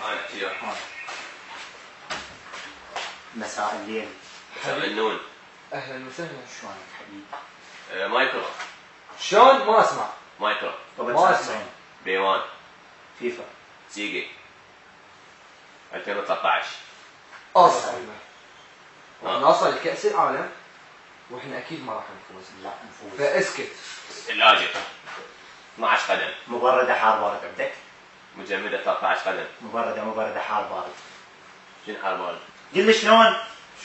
انا كذا. مساء الليل. مساء النون. اهلا وسهلا. شلونك حبيبي؟ مايكرو. شلون؟ ما اسمع. مايكرو. ما اسمع. بيوان. فيفا. سيجي 2013. اصلا نوصل لكأس العالم واحنا اكيد ما راح نفوز. لا نفوز. فاسكت. اللاجئ 12 قدم. مبردة حار بارد عندك؟ مجمدة 13 قدم. مبردة حار بارد. شنو حار بارد؟ قل لي شلون؟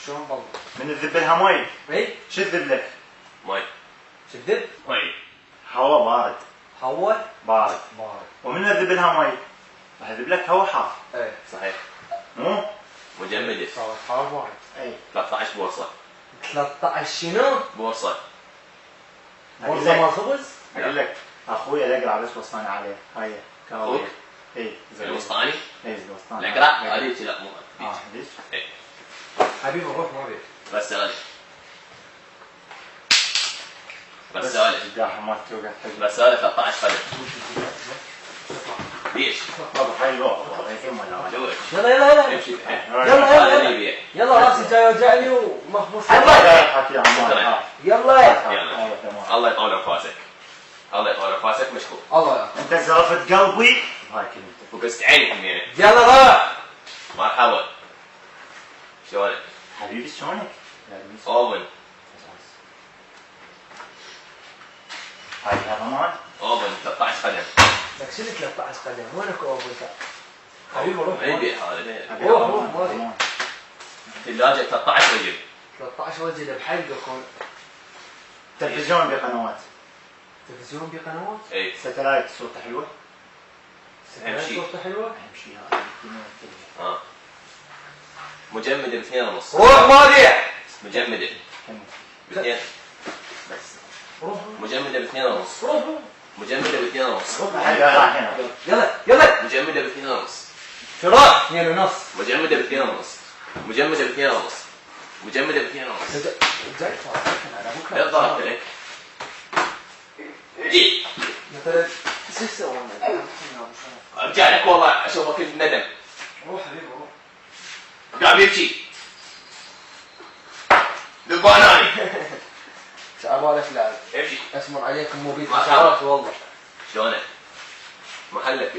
شلون بالله؟ من تذب لها مي. اي شو تذب لك؟ ماي. شدد. ماي. هواء بارد. هوا بارد. بارد. ومن تذب لها مي راح يذب لك هواء حار. ايه صحيح. مو؟ مجمدة صارت حار بارد. اي 13 بورصة. 13 شنو؟ بورصة. بورصة مال خبز؟ اقول لك اخوي الاقرع بس وصاني عليه. هاي أخوك؟ كاوية. اي الوسطاني. اي الوسطاني. الأقرع هذيك لا مو هذيك. ليش؟ إيه. حبيبي روح ما بيك. رسالة. رسالة. الجاحة ما توقع حلو. رسالة 13 قدم. ليش؟ هذا حلو والله يهم ولا جوك. يلا يلا يلا. امشي. يلا هذا يلا اللي يبيع. يلا راسي جاي يوجعني ومخبوص. حكي يا عمار. يلا يلا. الله يطول انفاسك. الله يطول انفاسك مشكور. الله يا انت زرفت قلبي هاي كلمتك. وقست عيني همينة. يلا روح. مرحبا. شلونك؟ حبيبي شلونك؟ اوبن. هاي هرمان. اوبن 13 قدم. لك شنو 13 قدم؟ وينك اوبن؟ حبيبي روح. ما يبيع هذا. روح روح مالي. ثلاجة 13 رجل. 13 وجه بحلقه كون. تلفزيون بقنوات. تلفزيون بقنوات؟ اي. ستلايت صورته حلوه. امشي. صورته حلوه؟ امشي هاي. مجمدة باثنين ونص. روح مالي. مجمدة. باثنين. بس. روح مجمدة باثنين ونص. روح مجمدة باثنين ونص. راح هنا. يلا يلا. مجمدة باثنين ونص. فراس 2 ونص. مجمدة باثنين ونص. مجمدة باثنين ونص. مجمدة باثنين ونص. جاي لا ضربت لك. جي. مثلا شو تسوي؟ ارجع لك والله اشوفك الندم. روح حبيبي روح. قاعد يبكي. دباناني. شعبالك لاعب. امشي. اسمر عليكم مو بيت مرحبا. شعارات والله. شلونك؟ محلك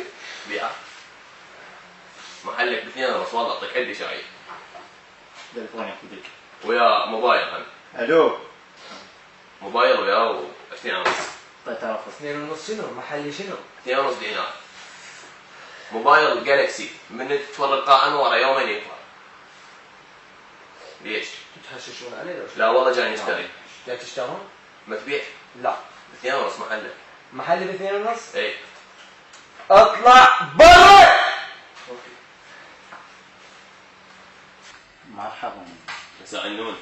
بيعه. محلك باثنين ونص والله اعطيك عدي شاي. تليفونك يدك. ويا موبايل هم. الو. موبايل وياه اثنين ونص. طيب 2 ونص شنو؟ محلي شنو؟ 2 ونص دينار. موبايل جالكسي من تورقه انوره يومين يطلع. ليش؟ تتحششون عليه لو لا والله جاي نشتري. جاي تشترون؟ ما تبيع؟ لا. 2 ونص محلك. محلي ب2 ونص؟ اي. اطلع برا. مرحبا. مساء النون.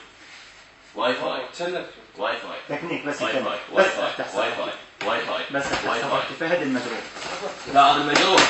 واي فاي. تسلف. واي فاي. تكنيك بس واي يكمل. فاي. بس واي فاي. افتح واي صفحتي. فاي. واي فاي. بس افتح واي فاي. صفحتي فهد المجروح. لا هذا المجروح.